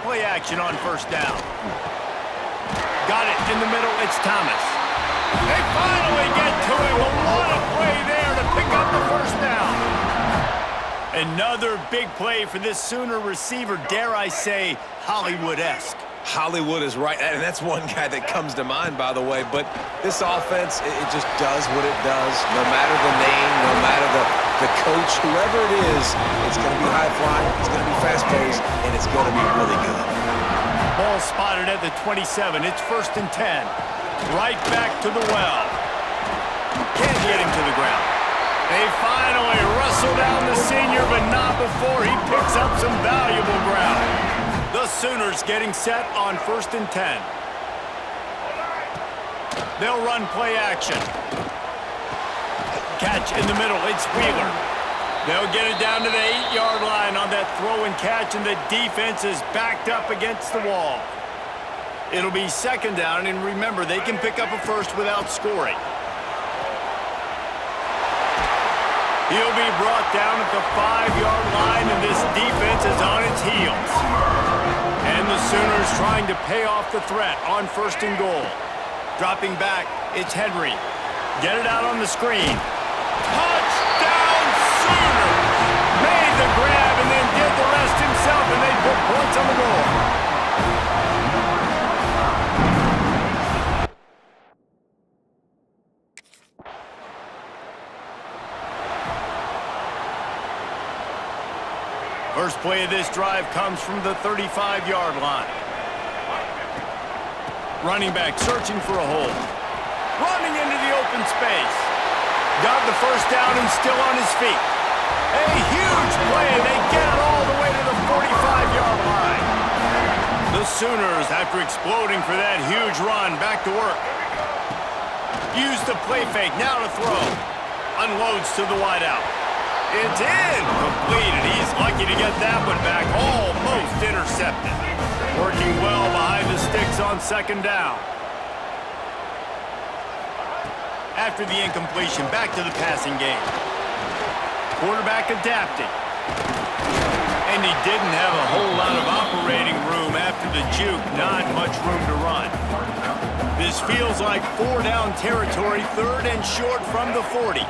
play action on first down. Got it in the middle. It's Thomas. They finally get to him. What a play there to pick up the first down. Another big play for this Sooner receiver, dare I say, Hollywood-esque. Hollywood is right, and that's one guy that comes to mind, by the way. But this offense, it just does what it does. No matter the name, no matter the coach, whoever it is, it's going to be high-flying, it's going to be fast-paced, and it's going to be really good. Ball spotted at the 27. It's 1st and 10. Right back to the well. Can't get him to the ground. They finally wrestle down the senior, but not before he picks up some valuable ground. The Sooners getting set on 1st and 10. They'll run play action. Catch in the middle. It's Wheeler. They'll get it down to the 8-yard line on that throw and catch, and the defense is backed up against the wall. It'll be 2nd down, and remember, they can pick up a first without scoring. He'll be brought down at the 5-yard line, and this defense is on its heels. And the Sooners trying to pay off the threat on 1st and goal. Dropping back, it's Henry. Get it out on the screen. Touchdown Sooners! Made the grab and then did the rest himself, and they put points on the board. First play of this drive comes from the 35-yard line. Running back searching for a hole. Running into the open space. Got the first down and still on his feet. A huge play. They get it all the way to the 45-yard line. The Sooners, after exploding for that huge run, back to work. Use the play fake. Now to throw. Unloads to the wideout. It's in. Completed. He's lucky to get that one back. Almost intercepted. Working well behind the sticks on 2nd down. After the incompletion, back to the passing game. Quarterback adapting. And he didn't have a whole lot of operating room after the juke. Not much room to run. This feels like 4-down territory, 3rd and short from the 40.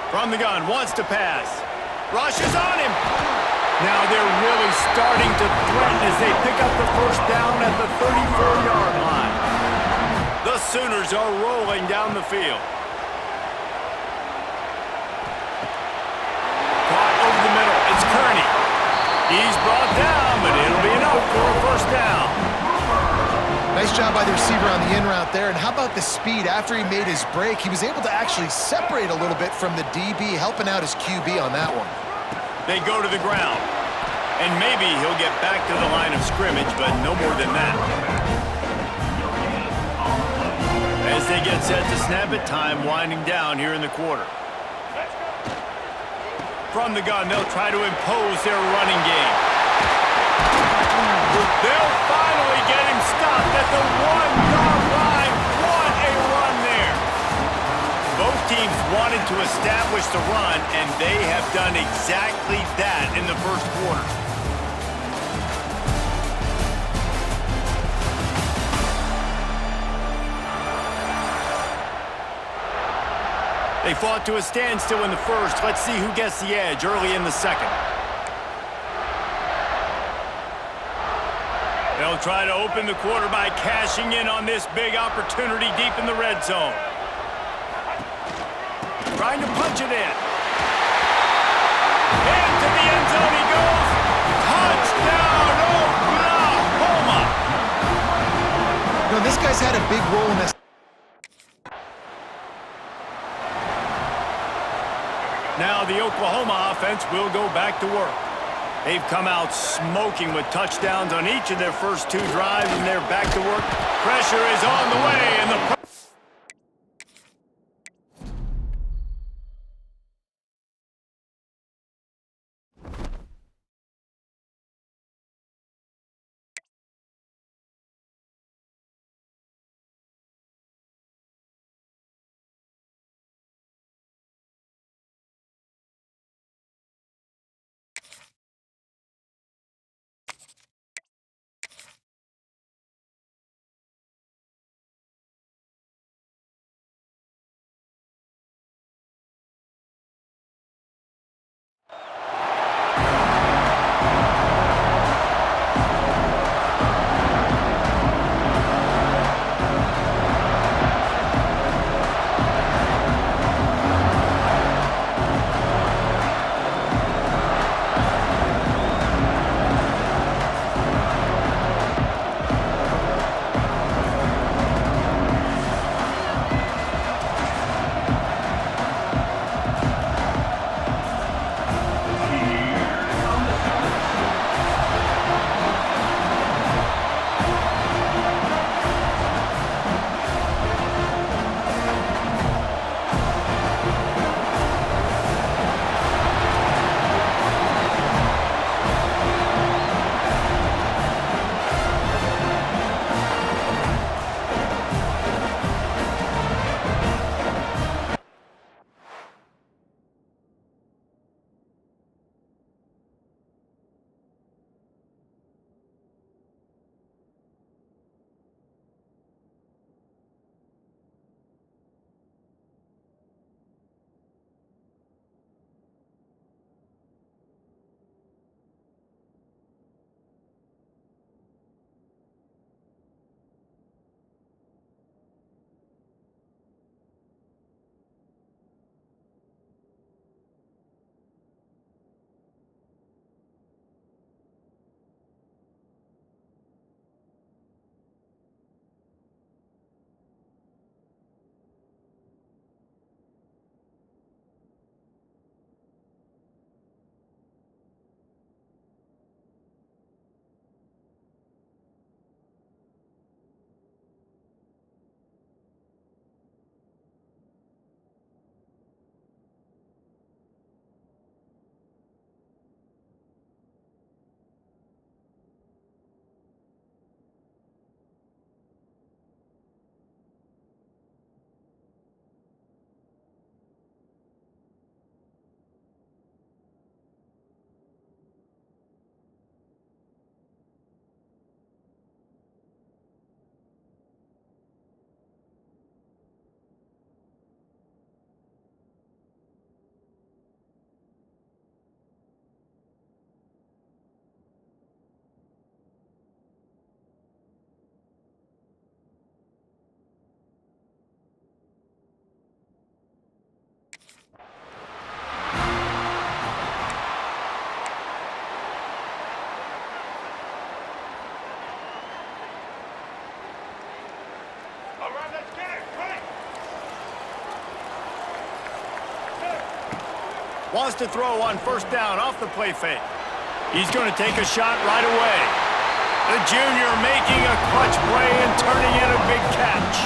From the gun, wants to pass. Rushes on him. Now they're really starting to threaten as they pick up the first down at the 34-yard line. The Sooners are rolling down the field. Caught over the middle. It's Kearney. He's brought down, but it'll be enough for a first down. Nice job by the receiver on the in route there. And how about the speed? After he made his break, he was able to actually separate a little bit from the DB, helping out his QB on that one. They go to the ground. And maybe he'll get back to the line of scrimmage, but no more than that. As they get set to snap it, time winding down here in the quarter. From the gun, they'll try to impose their running game. They'll finally get him stopped at the 1-yard line. What a run there. Both teams wanted to establish the run, and they have done exactly that in the first quarter. They fought to a standstill in the first. Let's see who gets the edge early in the second. They'll try to open the quarter by cashing in on this big opportunity deep in the red zone. Trying to punch it in. Into the end zone he goes. Touchdown, Oklahoma! You know, this guy's had a big role in this. Now the Oklahoma offense will go back to work. They've come out smoking with touchdowns on each of their first 2 drives, and they're back to work. Pressure is on the way, and the Wants to throw on first down off the play fake. He's going to take a shot right away. The junior making a clutch play and turning in a big catch.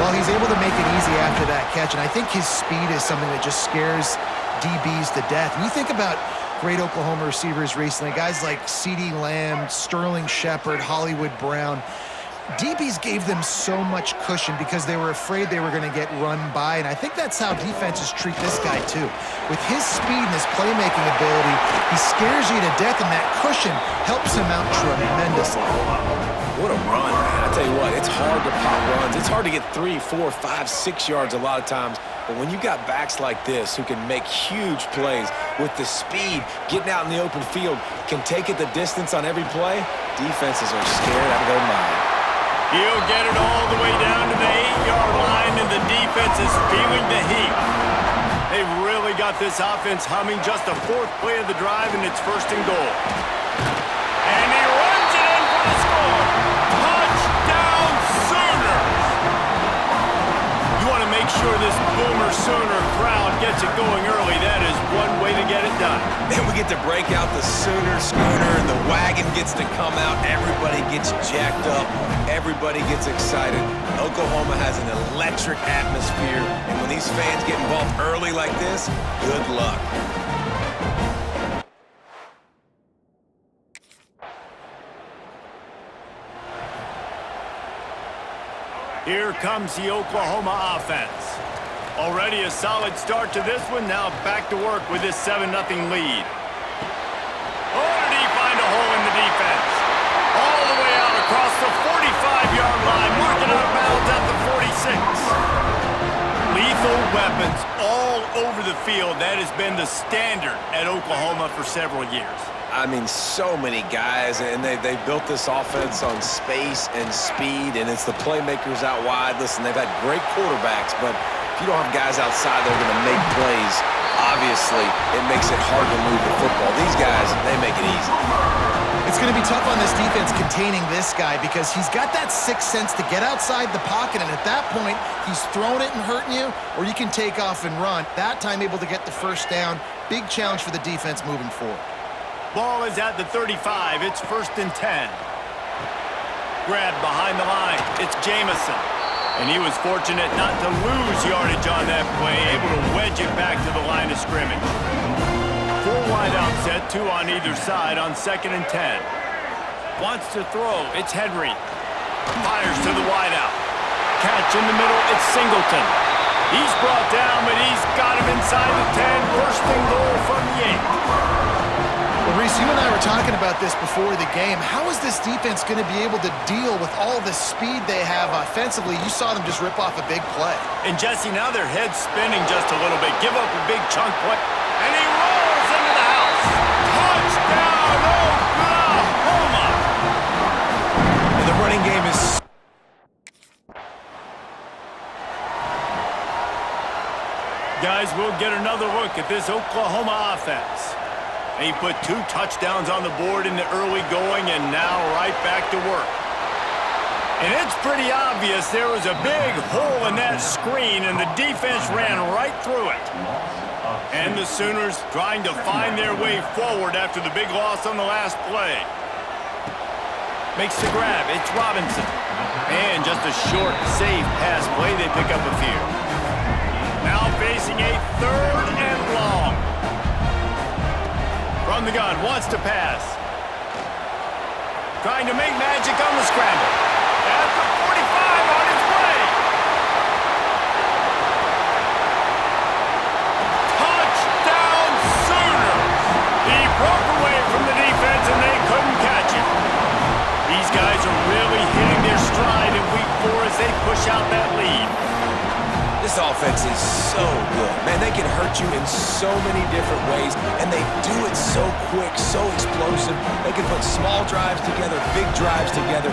Well, he's able to make it easy after that catch, and I think his speed is something that just scares DBs to death. And you think about great Oklahoma receivers recently, guys like CeeDee Lamb, Sterling Shepard, Hollywood Brown. DBs gave them so much cushion because they were afraid they were going to get run by, and I think that's how defenses treat this guy too. With his speed and his playmaking ability, he scares you to death, and that cushion helps him out tremendously. What a run, man. I tell you what, it's hard to pop runs. It's hard to get 3, 4, 5, 6 yards a lot of times, but when you got backs like this who can make huge plays with the speed, getting out in the open field, can take it the distance on every play, defenses are scared out of their mind. He'll get it all the way down to the 8-yard line, and the defense is feeling the heat. They've really got this offense humming. Just the 4th play of the drive, and it's 1st and goal. And he runs it in for the score. Touchdown Sooners! You want to make sure this Boomer Sooner crowd gets it going early. That is one way to get it done. And we get to break out the Sooner Schooner, and the wagon gets to come out. Everybody gets jacked up. Everybody gets excited. Oklahoma has an electric atmosphere, and when these fans get involved early like this, good luck. Here comes the Oklahoma offense. Already a solid start to this one. Now back to work with this 7-0 lead. Oh, did he find a hole in the defense? All the way out across the 45-yard line, marking out of bounds at the 46. Lethal weapons all over the field. That has been the standard at Oklahoma for several years. I mean, so many guys, and they built this offense on space and speed, and it's the playmakers out wide. Listen, they've had great quarterbacks, but if you don't have guys outside that are going to make plays, obviously it makes it hard to move the football. These guys, they make it easy. It's going to be tough on this defense containing this guy because he's got that sixth sense to get outside the pocket, and at that point, he's throwing it and hurting you, or you can take off and run. That time able to get the first down. Big challenge for the defense moving forward. Ball is at the 35. It's 1st and 10. Grab behind the line. It's Jamison. And he was fortunate not to lose yardage on that play, able to wedge it back to the line of scrimmage. 4 wide out set, 2 on either side on 2nd and 10. Wants to throw. It's Henry. Fires to the wide out. Catch in the middle. It's Singleton. He's brought down, but he's got him inside the 10. 1st and goal from the 8. Well, Reese, you and I were talking about this before the game. How is this defense going to be able to deal with all the speed they have offensively? You saw them just rip off a big play. And, Jesse, now their head's spinning just a little bit. Give up a big chunk play. And he rolls into the house. Touchdown, Oklahoma! And the running game is... Guys, we'll get another look at this Oklahoma offense. And he put 2 touchdowns on the board in the early going, and now right back to work. And it's pretty obvious there was a big hole in that screen, and the defense ran right through it. And the Sooners trying to find their way forward after the big loss on the last play. Makes the grab. It's Robinson. And just a short, safe pass play. They pick up a few. Now facing a 3rd and long. From the gun, wants to pass. Trying to make magic on the scramble. At the 45 on his way. Touchdown Sooners! He broke away from the defense and they couldn't catch him. These guys are really hitting their stride in week 4 as they push out that lead. This offense is so good. Man, they can hurt you in so many different ways, and they do it so quick, so explosive. They can put small drives together, big drives together.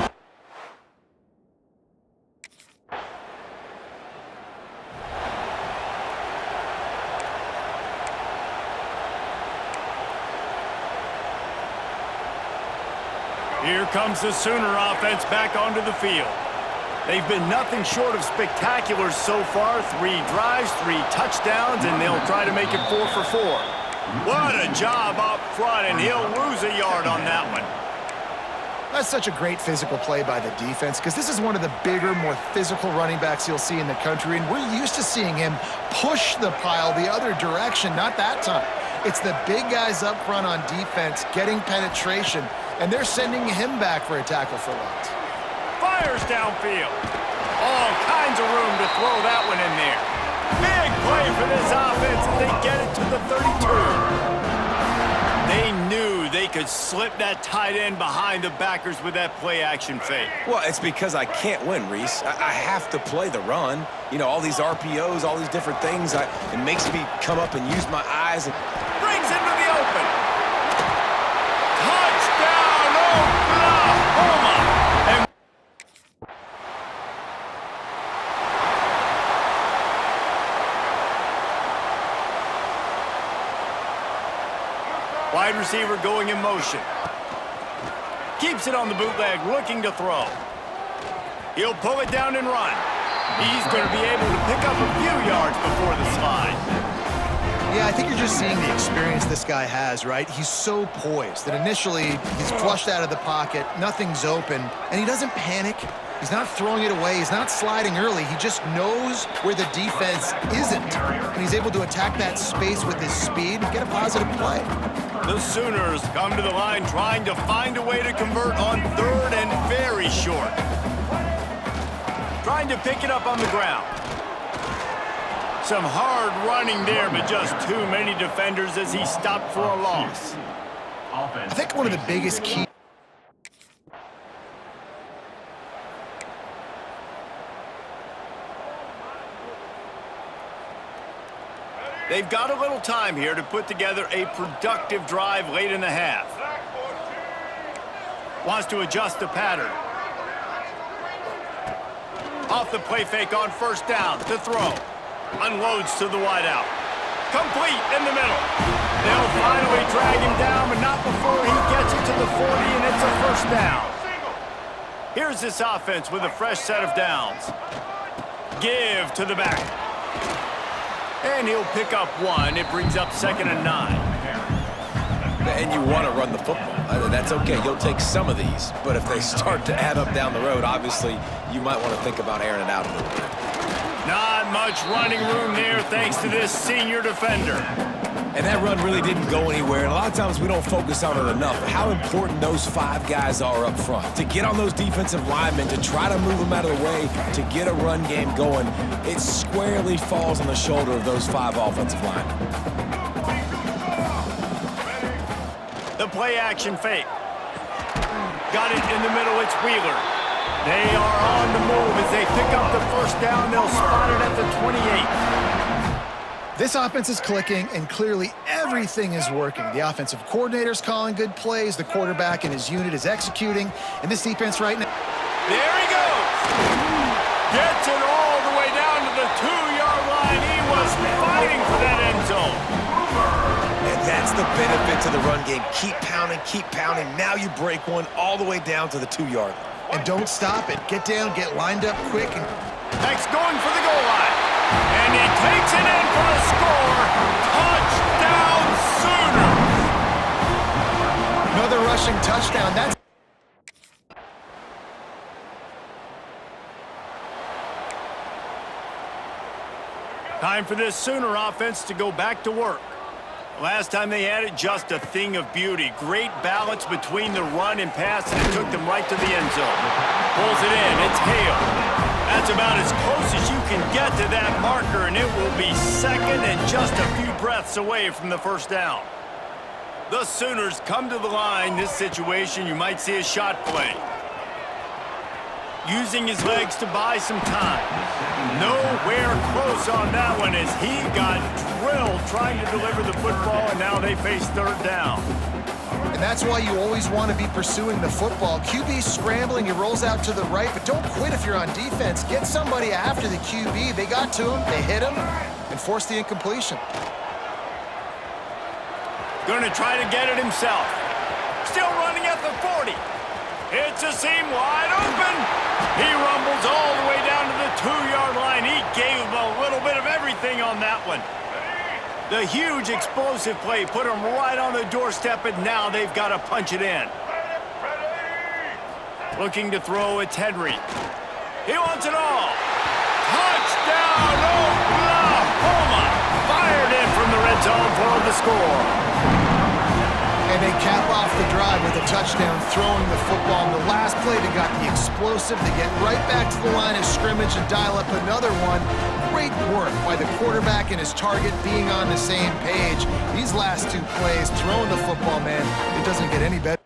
Here comes the Sooner offense back onto the field. They've been nothing short of spectacular so far. 3 drives, 3 touchdowns, and they'll try to make it 4 for 4. What a job up front, and he'll lose a yard on that one. That's such a great physical play by the defense because this is one of the bigger, more physical running backs you'll see in the country, and we're used to seeing him push the pile the other direction. Not that time. It's the big guys up front on defense getting penetration, and they're sending him back for a tackle for loss. Fires downfield. All kinds of room to throw that one in there. Big play for this offense as they get it to the 32. They knew they could slip that tight end behind the backers with that play-action fake. Well, it's because I can't win, Reese. I have to play the run. You know, all these RPOs, all these different things. It makes me come up and use my eyes. Brings him to the open. Touchdown, Oklahoma! And wide receiver going in motion. Keeps it on the bootleg, looking to throw. He'll pull it down and run. He's going to be able to pick up a few yards before the slide. Yeah, I think you're just seeing the experience this guy has, right? He's so poised that initially he's flushed out of the pocket, nothing's open, and he doesn't panic. He's not throwing it away. He's not sliding early. He just knows where the defense isn't, and he's able to attack that space with his speed and get a positive play. The Sooners come to the line trying to find a way to convert on 3rd and very short. Trying to pick it up on the ground. Some hard running there, but just too many defenders as he stopped for a loss. I think one of the biggest keys They've got a little time here to put together a productive drive late in the half. Wants to adjust the pattern. Off the play fake on 1st down to throw. Unloads to the wideout. Complete in the middle. They'll finally drag him down, but not before he gets it to the 40, and it's a 1st down. Here's this offense with a fresh set of downs. Give to the back. And he'll pick up 1. It brings up 2nd and 9. And you want to run the football. That's okay. You'll take some of these. But if they start to add up down the road, obviously, you might want to think about airing it out a little bit. Not much running room there thanks to this senior defender. And that run really didn't go anywhere. And a lot of times we don't focus on it enough. How important those 5 guys are up front. To get on those defensive linemen, to try to move them out of the way, to get a run game going, it squarely falls on the shoulder of those 5 offensive linemen. The play-action fake. Got it in the middle. It's Wheeler. They are on the move as they pick up the 1st down. They'll spot it at the 28. This offense is clicking, and clearly everything is working. The offensive coordinator's calling good plays. The quarterback and his unit is executing. And this defense right now... There he goes! Gets it all the way down to the 2-yard line. He was fighting for that end zone. And that's the benefit to the run game. Keep pounding, keep pounding. Now you break one all the way down to the 2-yard line. And don't stop it. Get down, get lined up quick. And Next going for the goal line. And he takes it in for a score. Touchdown Sooners! another rushing touchdown. That's time for this Sooner offense to go back to work. Last time they had it, just a thing of beauty. Great balance between the run and pass, and it took them right to the end zone. Pulls it in. It's Hale. That's about as close as you can get to that marker, and it will be second and just a few breaths away from the 1st down. The Sooners come to the line. This situation, you might see a shot play. Using his legs to buy some time. Nowhere close on that one as he got drilled trying to deliver the football, and now they face 3rd down. And that's why you always want to be pursuing the football. QB scrambling, he rolls out to the right, but don't quit if you're on defense. Get somebody after the QB. They got to him, they hit him, and forced the incompletion. Going to try to get it himself. Still running at the 40. It's a seam wide open. He rumbles all The huge explosive play put them right on the doorstep, and now they've got to punch it in. Looking to throw, it's Henry. He wants it all. Touchdown, Oklahoma! Fired in from the red zone for the score. And they cap off the drive with a touchdown, throwing the football. In the last play, they got the explosive to get right back to the line of scrimmage and dial up another one. Great work by the quarterback and his target being on the same page. These last two plays, throwing the football, man, it doesn't get any better.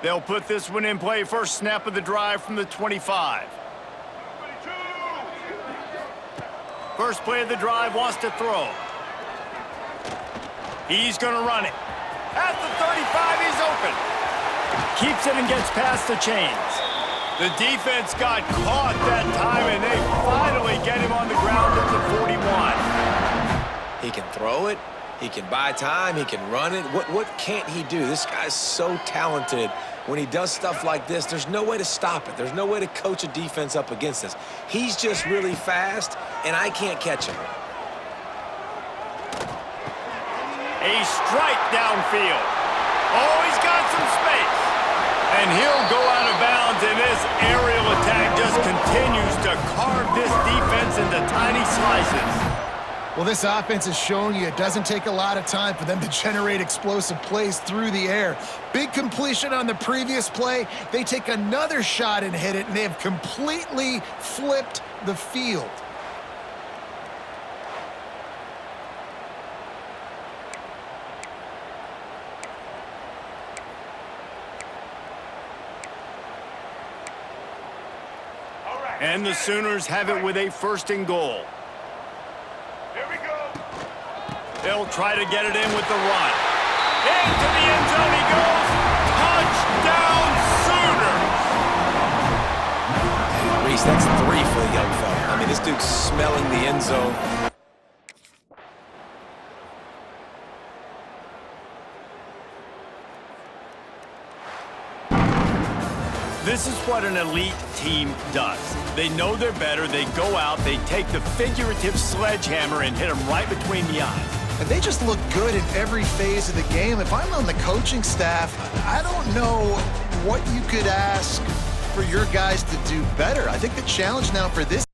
They'll put this one in play. First snap of the drive from the 25. First play of the drive, wants to throw. He's going to run it. At the 35, he's open. Keeps it and gets past the chains. The defense got caught that time, and they finally get him on the ground at the 41. He can throw it. He can buy time. He can run it. What can't he do? This guy's so talented. When he does stuff like this, there's no way to stop it. There's no way to coach a defense up against this. He's just really fast, and I can't catch him. A strike downfield. Oh, he's got some space. And he'll go out of bounds, and this aerial attack just continues to carve this defense into tiny slices. Well, this offense has shown you it doesn't take a lot of time for them to generate explosive plays through the air. Big completion on the previous play. They take another shot and hit it, and they have completely flipped the field. And the Sooners have it with a 1st and goal. They'll try to get it in with the run. Into the end zone he goes. Touchdown, Sooners! Reese, that's 3 for the young fella. I mean, this dude's smelling the end zone. This is what an elite team does. They know they're better. They go out. They take the figurative sledgehammer and hit them right between the eyes. And they just look good in every phase of the game. If I'm on the coaching staff, I don't know what you could ask for your guys to do better. I think the challenge now for this